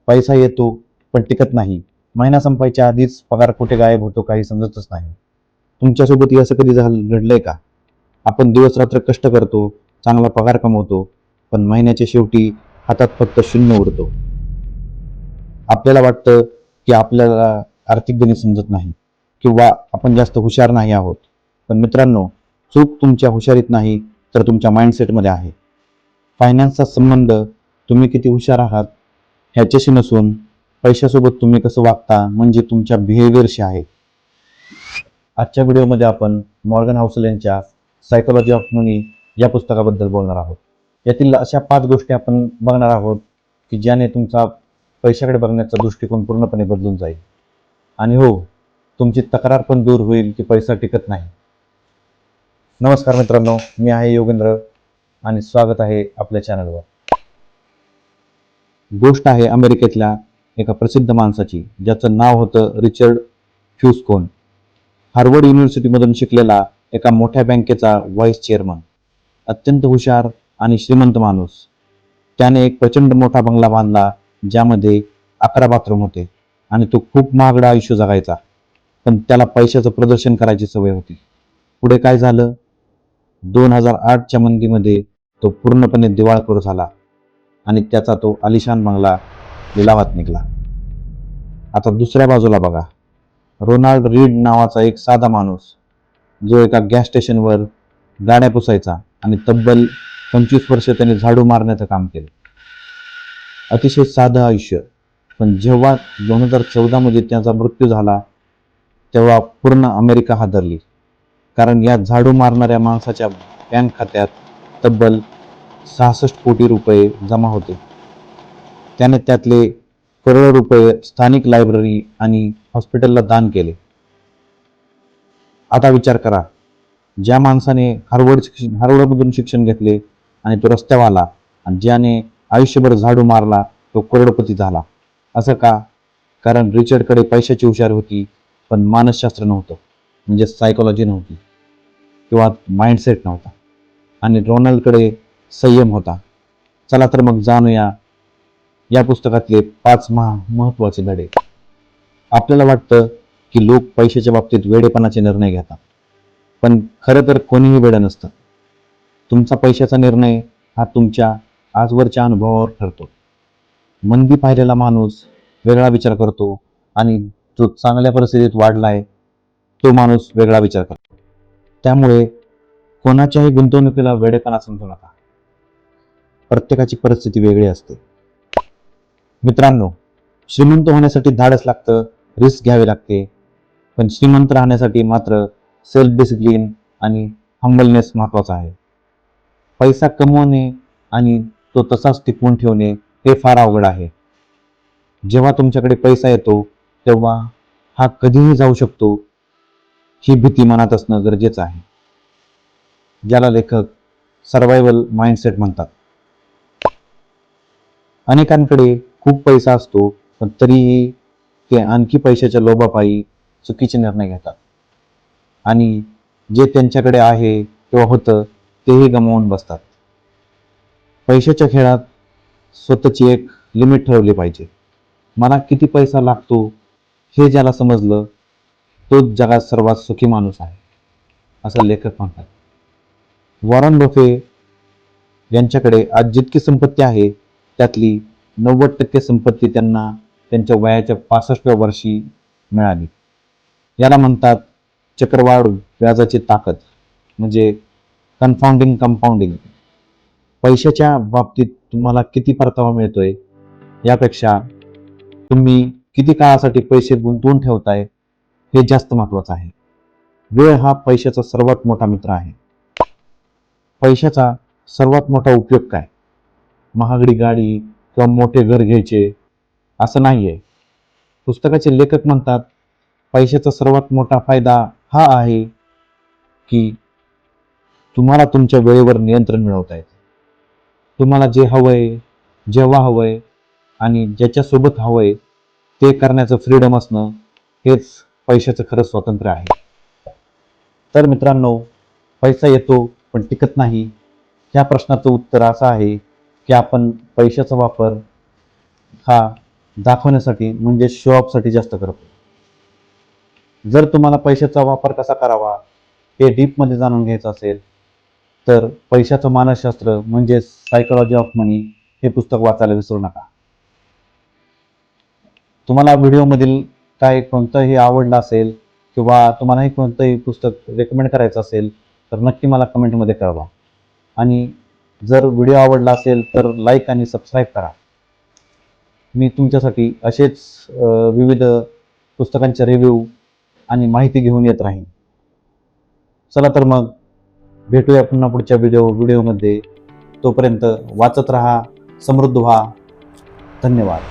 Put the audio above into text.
पैसा येतो पण टिकत नाही. महिना संपायच्या आधीच पगार कुठे गायब होतो काही समजतच नाही. तुमच्यासोबत असं कधी घडलंय का? आपण दिवस रात्र कष्ट करतो, चांगला पगार कमवतो, पण महिन्याच्या शेवटी हातात फक्त शून्य उरतो. आपल्याला वाटतं की आपल्याला आर्थिक गणित समजत नाही किंवा आपण जास्त हुशार नाही आहोत. पण मित्रांनो, चूक तुमच्या हुशारीत नाही तर तुमच्या माइंडसेटमध्ये आहे. फायनान्सचा संबंध तुम्ही किती हुशार आहात ह्याच्याशी नसून पैशासोबत तुम्ही कसं वागता म्हणजे तुमच्या बिहेवियरशी आहे. आजच्या व्हिडिओमध्ये आपण मॉर्गन हाउसल यांच्या सायकोलॉजी ऑफ मनी या पुस्तकाबद्दल बोलणार आहोत. यातील अशा 5 गोष्टी आपण बघणार आहोत की ज्याने तुमचा पैशाकडे बघण्याचा दृष्टिकोन पूर्णपणे बदलून जाईल. आणि हो, तुमची तक्रार पण दूर होईल की पैसा टिकत नाही. नमस्कार मित्रांनो, मी आहे योगेंद्र आणि स्वागत आहे आपल्या चॅनलवर. गोष्ट आहे अमेरिकेतल्या एका प्रसिद्ध माणसाची, ज्याचं नाव होतं रिचर्ड फ्युस्कोन. हार्वर्ड युनिव्हर्सिटीमधून शिकलेला एका मोठ्या बँकेचा व्हाईस चेअरमन, अत्यंत हुशार आणि श्रीमंत माणूस. त्याने एक प्रचंड मोठा बंगला बांधला ज्यामध्ये 11 बाथरूम होते आणि तो खूप महागडं आयुष्य जगायचा. पण त्याला पैशाचं प्रदर्शन करायची सवय होती. पुढे काय झालं? 2008च्या मंदीमध्ये तो पूर्णपणे दिवाळखोर झाला आणि त्याचा तो आलिशान बंगला लिलावात निघाला. आता दुसऱ्या बाजूला बघा, रोनाल्ड रीड नावाचा एक साधा माणूस, जो एका गॅस स्टेशनवर गाड्या पुसायचा आणि तब्बल 25 वर्ष त्याने झाडू मारण्याचं काम केलं. अतिशय साधं आयुष्य. पण जेव्हा 2014 मध्ये त्याचा मृत्यू झाला तेव्हा पूर्ण अमेरिका हादरली. कारण या झाडू मारणाऱ्या माणसाच्या बँक खात्यात तब्बल 66 कोटी रुपये जमा होते. त्याने त्यातले करोडो रुपये स्थानिक लायब्ररी आणि हॉस्पिटलला दान केले. आता विचार करा, ज्या माणसाने हार्वर्डमधून शिक्षण घेतले आणि तो रस्त्यावर आला, आणि ज्याने आयुष्यभर झाडू मारला तो करोडपती झाला. असं का? कारण रिचर्डकडे पैशाची हुशारी होती पण मानसशास्त्र नव्हतं, म्हणजे सायकोलॉजी नव्हती किंवा माइंडसेट नव्हता. आणि रोनाल्डकडे संयम होता. चला तर मग जाणूया या पुस्तकातले 5 महत्त्वाचे धडे. आपल्याला वाटतं की लोक पैशाच्या बाबतीत वेडेपणाचे निर्णय घेतात, पण खरं तर कोणीही वेडं नसतं. तुमचा पैशाचा निर्णय हा तुमच्या आजवरच्या अनुभवावर ठरतो. मंदी पाहिलेला माणूस वेगळा विचार करतो आणि जो चांगल्या परिस्थितीत वाढलाय तो माणूस वेगळा विचार करतो. त्यामुळे कोणाच्याही गुंतवणुकीला वेडेपणा समजू नका. प्रत्येकाची परिस्थिती वेगळी असते. मित्रांनो, श्रीमंत होण्यासाठी धाडस लागतं, रिस्क घ्यावी लागते, पण श्रीमंत राहण्यासाठी मात्र सेल्फ डिसिप्लिन आणि हंबलनेस महत्वाचा आहे. पैसा कमवणे आणि तो तसाच टिकवून ठेवणे हे फार अवघड आहे. जेव्हा तुमच्याकडे पैसा येतो तेव्हा हा कधीही जाऊ शकतो ही भीती मनात असणं गरजेचं आहे, ज्याला लेखक सर्वायवल माइंडसेट म्हणतात. अनेकांकडे खूप पैसा असतो पण तरीही ते आणखी पैशाच्या लोभापायी चुकीचे निर्णय घेतात आणि जे त्यांच्याकडे आहे किंवा होतं तेही गमावून बसतात. पैशाच्या खेळात स्वतःची एक लिमिट ठरवली पाहिजे. मला किती पैसा लागतो हे ज्याला समजलं तोच जगात सर्वात सुखी माणूस आहे, असं लेखक म्हणतात. वॉरन बफे यांच्याकडे आज जितकी संपत्ती आहे त्यातली 90% संपत्ती त्यांना त्यांच्या वयाच्या 65व्या वर्षी मिळाली. याला म्हणतात चक्रवाढ व्याजाची ताकद, म्हणजे कन्फाउंडिंग कंपाऊंडिंग. पैशाच्या बाबतीत तुम्हाला किती परतावा मिळतोय यापेक्षा तुम्ही किती काळासाठी पैसे गुंतवून ठेवताय हे जास्त महत्वाचं आहे. वेळ हा पैशाचा सर्वात मोठा मित्र आहे. पैशाचा सर्वात मोठा उपयोग काय? महागडी गाडी किंवा मोठे घर घ्यायचे असं नाहीये. पुस्तकाचे लेखक म्हणतात पैशाचा सर्वात मोठा फायदा हा आहे की तुम्हाला तुमच्या वेळेवर नियंत्रण मिळवता येते. तुम्हाला जे हवंय, जेव्हा हवंय आणि ज्याच्यासोबत हवंय ते करण्याचं फ्रीडम असणं हेच पैशाचं खरं स्वातंत्र्य आहे. तर मित्रांनो, पैसा येतो पण टिकत नाही ह्या प्रश्नाचं उत्तर असं आहे की आपण पैशाचा वापर हा दाखवण्यासाठी म्हणजे शो ऑफसाठी जास्त करतो. जर तुम्हाला पैशाचा वापर कसा करावा हे डीपमध्ये जाणून घ्यायचं असेल तर पैशाचं मानसशास्त्र म्हणजे सायकोलॉजी ऑफ मनी हे पुस्तक वाचायला विसरू नका. तुम्हाला व्हिडिओमधील काय कोणतंही आवडलं असेल किंवा तुम्हालाही कोणतंही पुस्तक रेकमेंड करायचं असेल तर नक्की मला कमेंटमध्ये कळवा. आणि जर व्हिडिओ आवडला असेल तर लाईक आणि सबस्क्राईब करा. मी तुमच्यासाठी असेच विविध पुस्तकांचे रिव्ह्यू आणि माहिती घेऊन येत राहीन. चला तर मग भेटूया पुन्हा पुढच्या व्हिडिओमध्ये. तोपर्यंत वाचत राहा, समृद्ध व्हा. धन्यवाद.